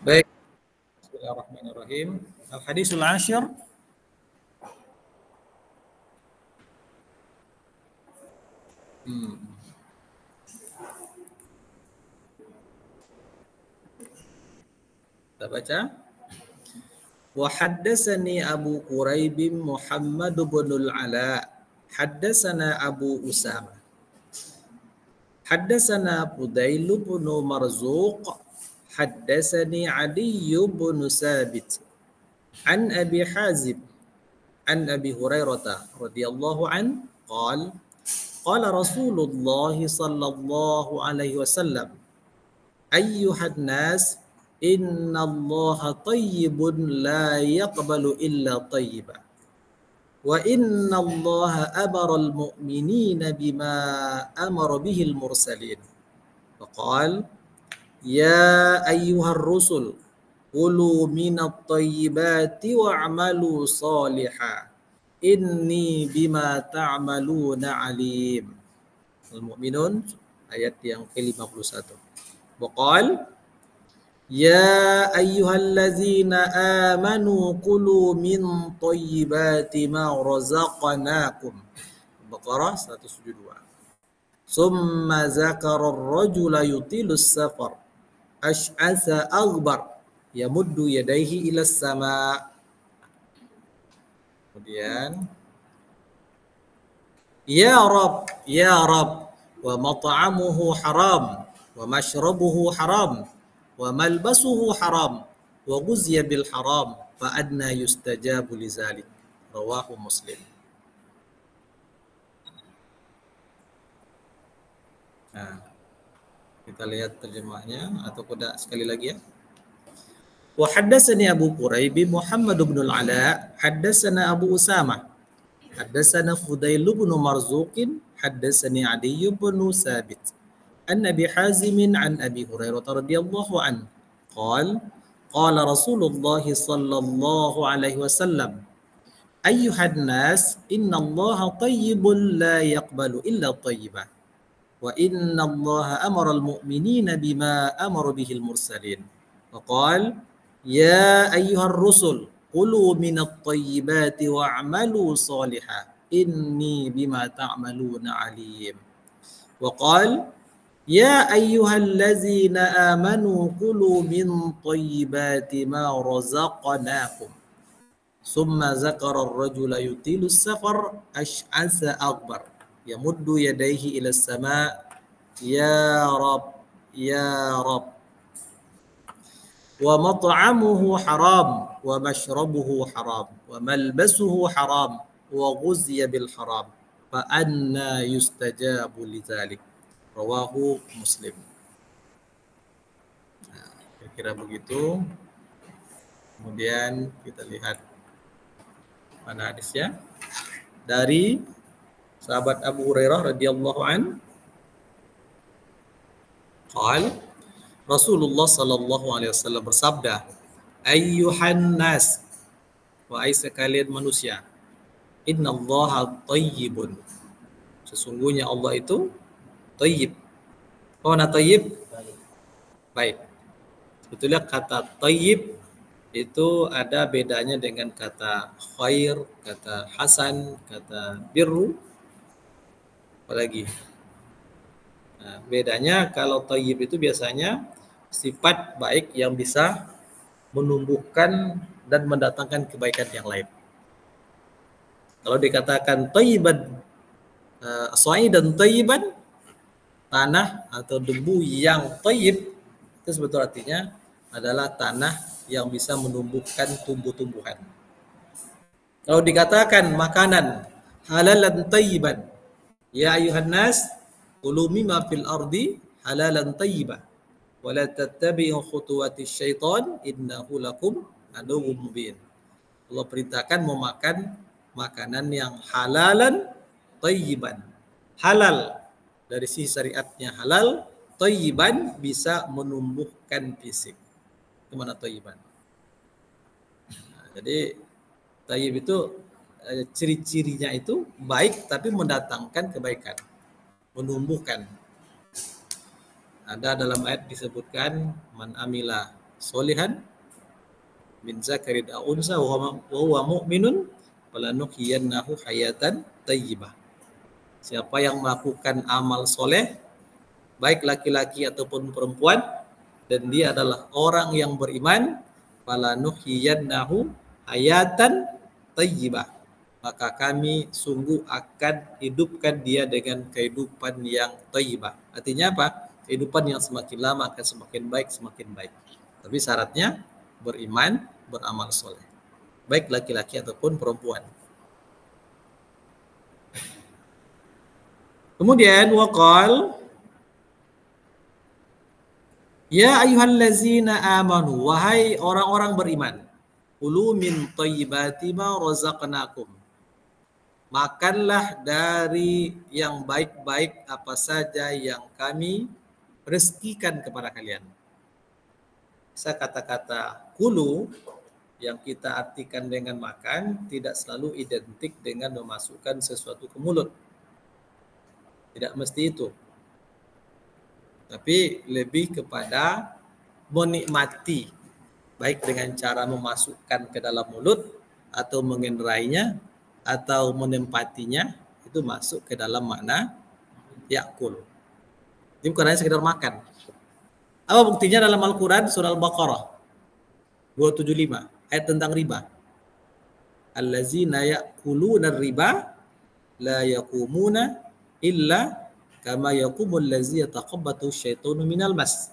Baik, bismillahirrahmanirrahim. Al-hadisul asyir. Kita baca. Wa haddatsani Abu Quraib Muhammad bin al-Ala. Haddatsana Abu Usama. Haddatsana Fudail bin Marzuq. Haddatsani Adi bin Sabit. An Abi Hazim. An Abi Hurairah radhiyallahu an qala qala Rasulullah sallallahu alaihi wasallam ayyuhan nas innallaha tayyibun la yaqbalu illa tayyiba wa innallaha amara al-mu'minina bima amara bihi al-mursalin faqala ya ayyuhar rusul kulu minat tayyibati wa'malu salihan inni bima ta'maluna alim. Al-Mu'minun ayat yang ke-51. Waqal ya ayyuhallazina amanu kulu min tayyibati ma razaqnakum. Baqarah 172. Summa zakara ar-rajula yutilus safar ash'atha aghbar yamuddu yadayhi ila sama. Kemudian ya Rab wa mat'amuhu haram wa mashrabuhu haram wa malbasuhu haram wa ghuzziya bil haram fa adna yustajabu lizalik. Rawahu Muslim. Nah, kita lihat terjemahnya atau kuda sekali lagi ya. Wa haddatsani Abu Quraib Muhammad bin al-Ala, haddatsana Abu Usama, haddatsana Fudail bin Marzuq, haddatsani Adi bin Sabit, an Abi Hazim an Abi Hurairah radhiyallahu an, qala Rasulullah sallallahu alaihi wasallam, ayyuhan nas innallaha tayyibun la yaqbalu illa tayyiban wa innallaha amara al-mu'minina bima amara bihi al-mursalin. Faqala ya ayyuhar rusul kulu minat tayyibati wa'malu salihan inni bima ta'maluna alim. Wa qala ya ayyuhallazina amanu kulu min tayyibati ma razaqnakum. Summa zakara ar-rajula yutilu safar ash'asa akbar yamuddu yadayhi ila sama ya Rab wa mat'amuhu haram wa mashrabuhu haram wa malbasuhu haram wa ghuzziya bil haram fa anna yustajabu lidzalik. Rawahu Muslim. Nah, kira-kira begitu. Kemudian kita lihat mana hadisnya dari sahabat Abu Hurairah radhiyallahu an qala Rasulullah sallallahu alaihi wasallam bersabda, ayyuhan nas, wahai sekalian manusia, innallaha tayyibun, sesungguhnya Allah itu tayyib. Oh, mana tayyib? Baik. Sebetulnya kata tayyib itu ada bedanya dengan kata khair, kata hasan, kata birru, apalagi. Nah, bedanya kalau tayyib itu biasanya sifat baik yang bisa menumbuhkan dan mendatangkan kebaikan yang lain. Kalau dikatakan tayyiban, dan tayyiban, tanah atau debu yang tayyib, itu sebetulnya artinya adalah tanah yang bisa menumbuhkan tumbuh-tumbuhan. Kalau dikatakan makanan halalan tayyiban, ya ayuhan nas, kulu mimma fil ardi halalan tayyiban wa la tattabi'u khutuwatis syaitan innahu lakum aduwwum mubin. Allah perintahkan memakan makanan yang halalan tayyiban. Halal dari sisi syariatnya halal, tayyiban bisa menumbuhkan fisik. Itu mana tayyiban? Nah, jadi tayyib itu ciri-cirinya itu baik tapi mendatangkan kebaikan, menumbuhkan. Ada dalam ayat disebutkan man amila solihan min zakarin aw unsa wa huwa mu'minun falanuhyiyannahu hayatan thayyibah. Siapa yang melakukan amal soleh, baik laki-laki ataupun perempuan, dan dia adalah orang yang beriman, falanuhyiyannahu hayatan thayyibah, maka kami sungguh akan hidupkan dia dengan kehidupan yang thayyibah. Artinya apa? Kehidupan yang semakin lama akan semakin baik, semakin baik. Tapi syaratnya beriman, beramal soleh, baik laki-laki ataupun perempuan. Kemudian waqal ya ayyuhallazina amanu, wahai orang-orang beriman, kulu min thayyibati ma razaqnakum, makanlah dari yang baik-baik apa saja yang kami rezekikan kepada kalian. Kata-kata kulu yang kita artikan dengan makan tidak selalu identik dengan memasukkan sesuatu ke mulut. Tidak mesti itu. Tapi lebih kepada menikmati, baik dengan cara memasukkan ke dalam mulut atau mengenderainya atau menempatinya, itu masuk ke dalam makna yakul. Ini bukan hanya sekedar makan. Apa buktinya dalam Al-Quran surah Al-Baqarah 275 ayat tentang riba. Allazina ya'kuluna riba la yaqumuna illa kama yaqumul ladzi yataqabbatu syaitanu minal mas.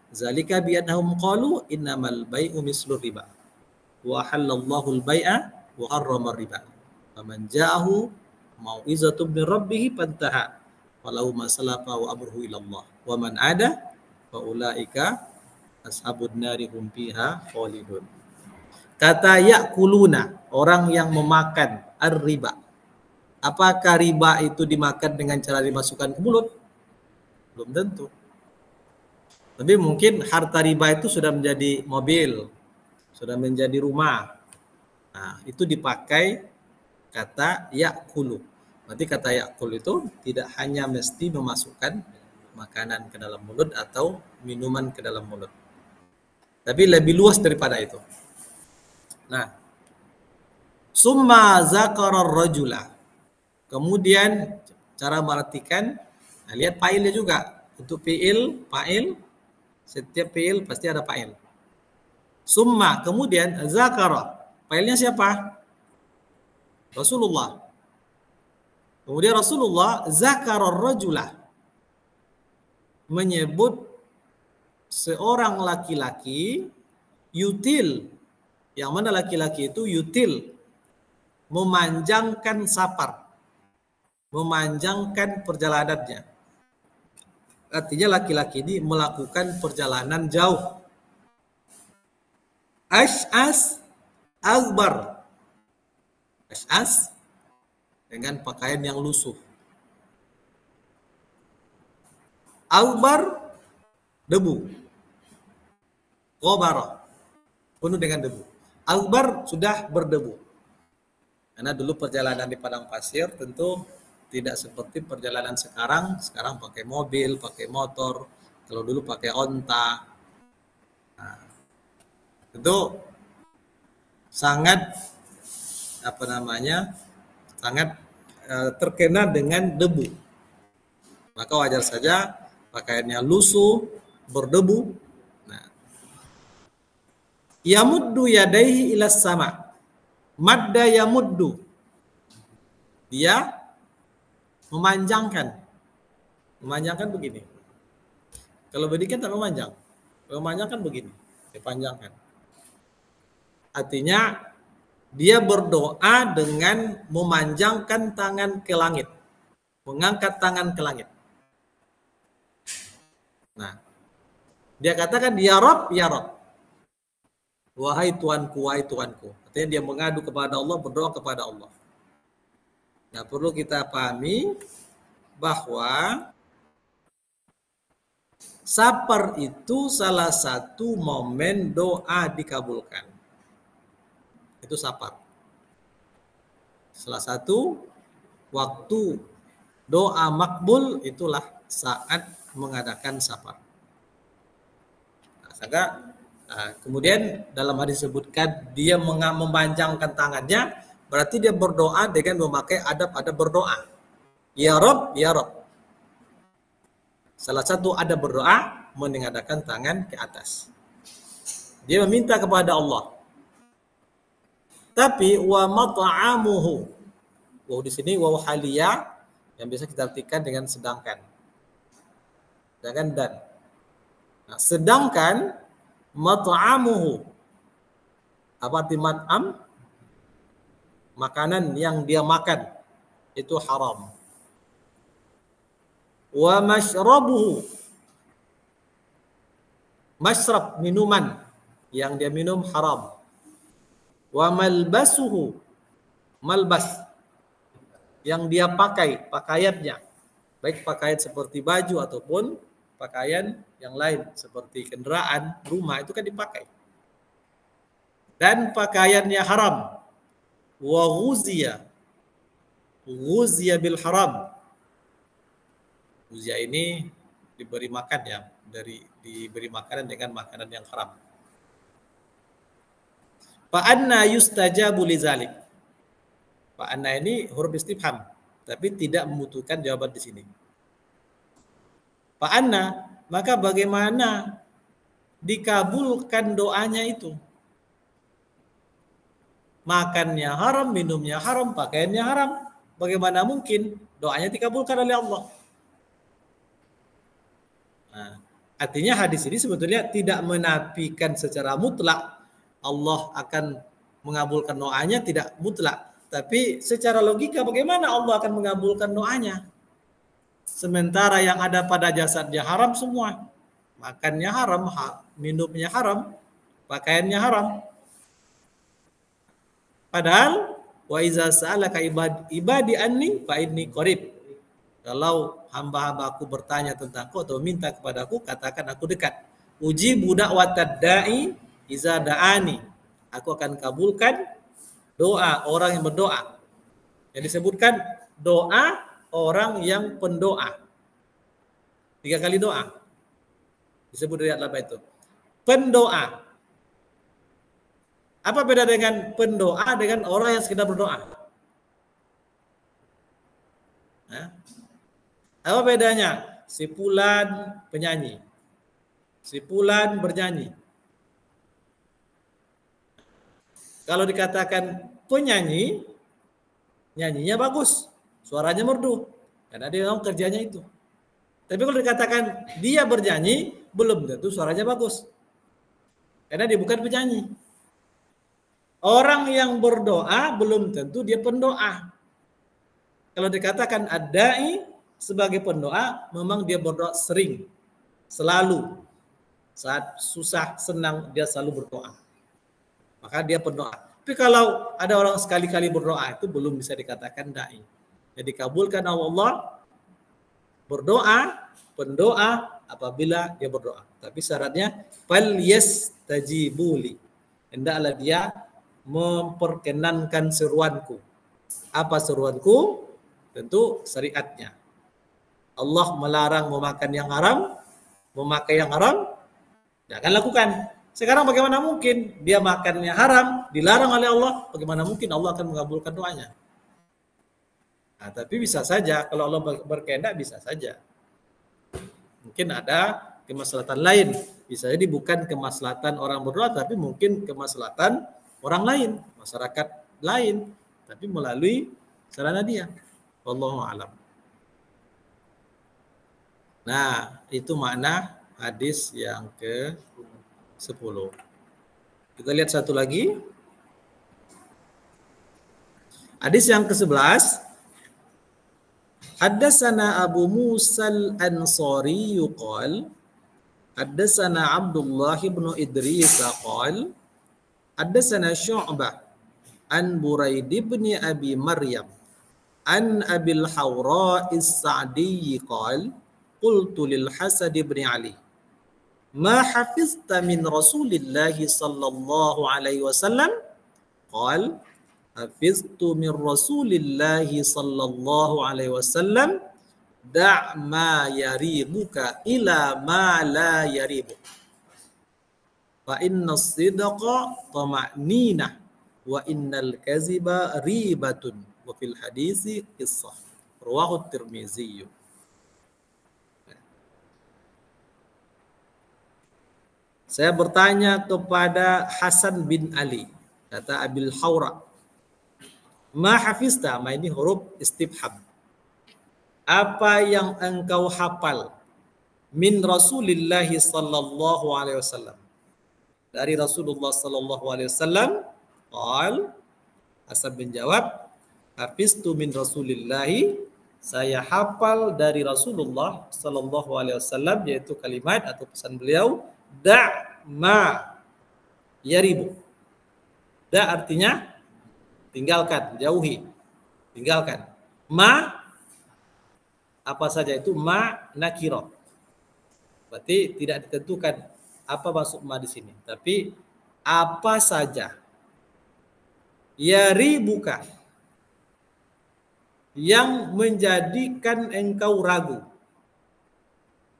Zalika bi annahum qalu innamal bai'u mislu riba wa halallahu al-bai'a wa harrama riba. Faman ja'ahu mau'izatun min rabbih fantaha falahu ma salafa wa amruhu ila Allah wa man 'ada fa ulaika ashabun nari hum fiha khalidun. Kata yakuluna, orang yang memakan ar-riba. Apakah riba itu dimakan dengan cara dimasukkan ke mulut? Belum tentu. Tapi mungkin harta riba itu sudah menjadi mobil, sudah menjadi rumah. Nah, itu dipakai kata yakulu. Berarti kata yakul itu tidak hanya mesti memasukkan makanan ke dalam mulut atau minuman ke dalam mulut. Tapi lebih luas daripada itu. Nah, summa zakara rajula. Kemudian cara mengartikan, nah lihat fa'ilnya juga. Untuk fa'il, setiap fa'il pasti ada fa'il. Summa, kemudian zakara. Fa'ilnya siapa? Rasulullah. Kemudian Rasulullah zakara rajula, menyebut seorang laki-laki yutil, yang mana laki-laki itu yutil, memanjangkan safar, memanjangkan perjalanannya. Artinya laki-laki ini melakukan perjalanan jauh. Ash'as akbar. Ash'as dengan pakaian yang lusuh. Akbar debu. Qobara penuh dengan debu. Akbar sudah berdebu. Karena dulu perjalanan di padang pasir tentu tidak seperti perjalanan sekarang. Sekarang pakai mobil, pakai motor. Kalau dulu pakai onta. Nah, itu sangat sangat terkena dengan debu. Maka wajar saja pakaiannya lusuh, berdebu. Nah, yamuddu yadaihi ilas sama. Madda yamuddu. Dia memanjangkan. Memanjangkan begini. Kalau berdikit tak memanjang. Kalau memanjangkan begini. Dipanjangkan. Artinya dia berdoa dengan memanjangkan tangan ke langit. Mengangkat tangan ke langit. Nah, dia katakan ya Rabb, ya Rabb. Wahai Tuanku, wahai Tuanku. Artinya dia mengadu kepada Allah, berdoa kepada Allah. Nah, perlu kita pahami bahwa safar itu salah satu momen doa dikabulkan. Itu safar. Salah satu waktu doa makbul itulah saat mengadakan safar. Nah, sehingga Kemudian dalam hadis disebutkan dia memanjangkan tangannya, berarti dia berdoa dengan memakai adab-adab berdoa. Ya Rob, ya Rob. Salah satu adab berdoa menengadahkan tangan ke atas. Dia meminta kepada Allah. Tapi wa mat'amuhu. Wow, di sini waw haliyah yang bisa kita artikan dengan sedangkan. Sedangkan dan. Nah, sedangkan mat'amuhu. Apa arti mat'am? Makanan yang dia makan itu haram. Wa mashrabuhu. Mashrab, minuman yang dia minum haram. Wa malbasuhu. Malbas. Yang dia pakai, pakaiannya. Baik pakaian seperti baju ataupun pakaian yang lain seperti kendaraan, rumah itu kan dipakai. Dan pakaiannya haram. Wa ghuziya. Ghuziya bil haram. Ghuziya ini diberi makan ya, diberi makanan dengan makanan yang haram. Fa anna yustajabu lizalik. Fa anna ini huruf istifham, tapi tidak membutuhkan jawaban di sini. Fa anna, maka bagaimana dikabulkan doanya itu? Makannya haram, minumnya haram, pakaiannya haram. Bagaimana mungkin doanya dikabulkan oleh Allah? Nah, artinya hadis ini sebetulnya tidak menafikan secara mutlak Allah akan mengabulkan doanya, tidak mutlak. Tapi secara logika bagaimana Allah akan mengabulkan doanya? Sementara yang ada pada jasadnya haram semua. Makannya haram, minumnya haram, pakaiannya haram. Padahal wa iza sa'alaka ibadi anni fa inni qarib. Kalau hamba-hambaku bertanya tentangku atau minta kepadaku, katakan aku dekat. Uji budak watad da'i iza da'ani. Aku akan kabulkan doa orang yang berdoa. Yang disebutkan doa orang yang pendoa. 3 kali doa. Disebut dari apa itu? Pendoa. Apa beda dengan pendoa dengan orang yang sekedar berdoa? Nah, apa bedanya? Si fulan penyanyi. Si fulan bernyanyi. Kalau dikatakan penyanyi, nyanyinya bagus, suaranya merdu, karena dia memang kerjanya itu. Tapi kalau dikatakan dia bernyanyi, belum tentu suaranya bagus, karena dia bukan penyanyi. Orang yang berdoa belum tentu dia pendoa. Kalau dikatakan ad-da'i sebagai pendoa, memang dia berdoa sering, selalu. Saat susah, senang, dia selalu berdoa. Maka dia pendoa. Tapi kalau ada orang sekali-kali berdoa, itu belum bisa dikatakan da'i. Jadi kabulkan Allah berdoa, pendoa apabila dia berdoa. Tapi syaratnya fal yastajibuli. Hendaklah dia memperkenankan seruanku. Apa seruanku? Tentu syariatnya. Allah melarang memakan yang haram, memakai yang haram, jangan lakukan. Sekarang bagaimana mungkin dia makannya haram, dilarang oleh Allah, bagaimana mungkin Allah akan mengabulkan doanya? Nah, tapi bisa saja, kalau Allah berkehendak bisa saja. Mungkin ada kemaslahatan lain. Bisa jadi bukan kemaslahatan orang berdoa, tapi mungkin kemaslahatan orang lain, masyarakat lain, tapi melalui sarana dia. Wallahu a'lam. Nah, itu makna hadis yang ke-10. Kita lihat satu lagi. Hadis yang ke-11. Haddatsana Abu Musa al-Ansari qala haddatsana Abdullah bin Idris qala haddatsana Syu'bah an Buraid bin Abi Maryam an Abil Hawra as-Sa'di qala qultu lil Hasan bin Ali ma hafizta min Rasulillah sallallahu alaihi wasallam qala hafiztu min Rasulillah sallallahu alaihi wasallam da' ma yaribuka ila ma la yaribuk. Fa inna sidqa tama'ninah wa innal kaziba ribatun wa fil hadisi qissah. Rawahu Tirmizi. Saya bertanya kepada Hasan bin Ali, kata Abil Hawra, ma hafizta, ma ini huruf istifham. Apa yang engkau hafal min Rasulillah sallallahu alaihi wasallam? Dari Rasulullah sallallahu alaihi wasallam. Qal, Hasan bin jawab, hafiztu min Rasulillah, saya hafal dari Rasulullah sallallahu alaihi wasallam, yaitu kalimat atau pesan beliau, da' ma yaribu. Da artinya tinggalkan, jauhi, tinggalkan. Ma apa saja itu, ma nakiro. Berarti tidak ditentukan apa maksud ma di sini, tapi apa saja. Yaribuka, yang menjadikan engkau ragu.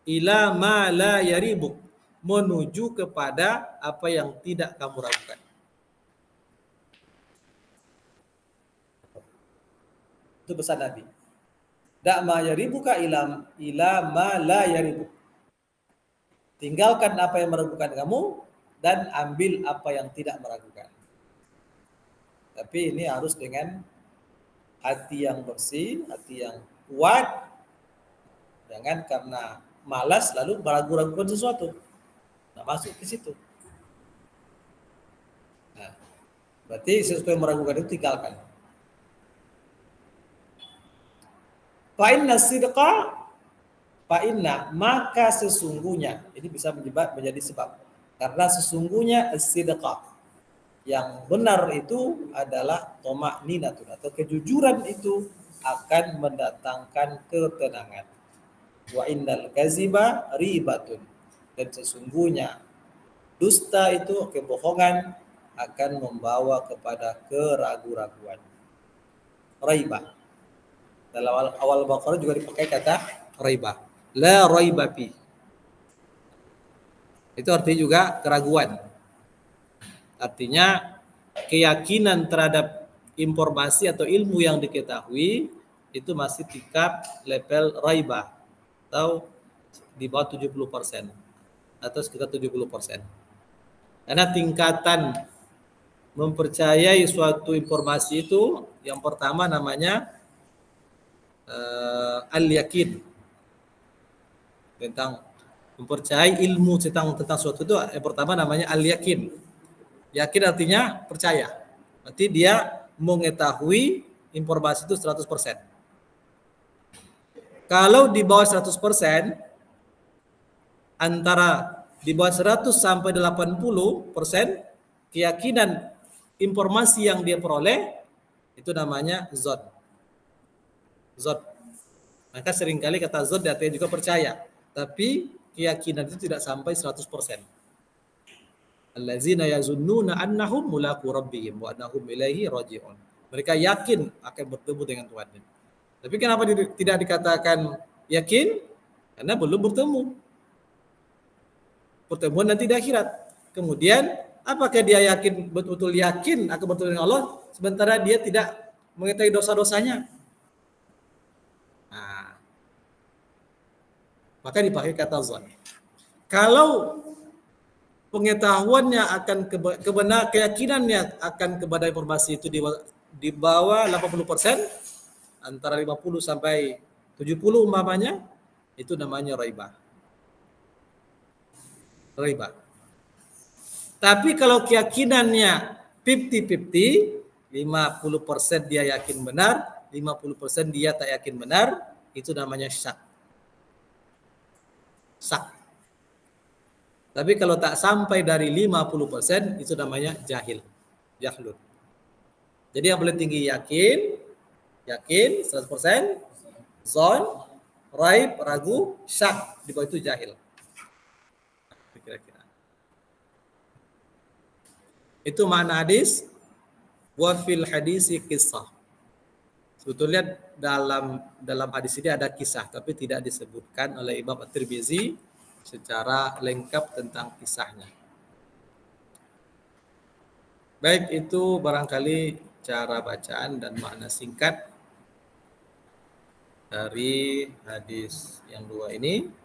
Ila ma la yaribuk, menuju kepada apa yang tidak kamu ragukan. Itu pesan Nabi. Da ma yaribuka ila ma la yaribuk. Tinggalkan apa yang meragukan kamu dan ambil apa yang tidak meragukan. Tapi ini harus dengan hati yang bersih, hati yang kuat. Jangan karena malas lalu meragu-ragukan sesuatu. Nah, masuk ke situ. Nah, berarti sesuatu yang meragukan itu tinggalkan. Fa'inna sidqa, fa'inna, maka sesungguhnya, ini bisa menjadi sebab. Karena sesungguhnya sidqa, yang benar itu adalah toma'ninatun, atau kejujuran itu akan mendatangkan ketenangan. Wa innal kaziba ribatun, dan sesungguhnya dusta itu, kebohongan, akan membawa kepada keraguan-raguan. Raibah. Dalam awal Baqarah juga dipakai kata raibah. La raiba fi. Itu artinya juga keraguan. Artinya keyakinan terhadap informasi atau ilmu yang diketahui itu masih tingkat level raibah atau di bawah 70% atau sekitar 70%. Karena tingkatan mempercayai suatu informasi itu yang pertama namanya al-yakin, tentang mempercayai ilmu tentang suatu itu yang pertama namanya al-yakin. Yakin artinya percaya. Berarti dia mengetahui informasi itu 100%. Kalau di bawah 100%, antara di bawah 100 sampai 80%, keyakinan informasi yang dia peroleh itu namanya zon. Zon. Maka seringkali kata zon artinya juga percaya, tapi keyakinan itu tidak sampai 100%. Allazina yazunnuna annahum mulaqu rabbihim wa annahum ilaihi raji'un. Mereka yakin akan bertemu dengan Tuhannya. Tapi kenapa tidak dikatakan yakin? Karena belum bertemu. Pertemuan nanti di akhirat. Kemudian apakah dia yakin, betul-betul yakin akan bertemu dengan Allah sementara dia tidak mengetahui dosa-dosanya? Nah, maka dipakai kata zon. Kalau pengetahuannya akan keyakinannya akan kepada informasi itu di bawah 80%, antara 50 sampai 70 umpamanya, itu namanya raibah. Raibah. Tapi kalau keyakinannya 50-50, 50% dia yakin benar, 50% dia tak yakin benar, itu namanya syak. Syak. Tapi kalau tak sampai dari 50%, itu namanya jahil. Jahlun. Jadi yang paling tinggi yakin 100%, zon, raib, ragu, syak, di bawah itu jahil. Kira-kira. Itu makna hadis, wa fil hadisi kisah. Sebetulnya dalam hadis ini ada kisah, tapi tidak disebutkan oleh Imam At-Tirmizi secara lengkap tentang kisahnya. Baik, itu barangkali cara bacaan dan makna singkat dari hadis yang dua ini.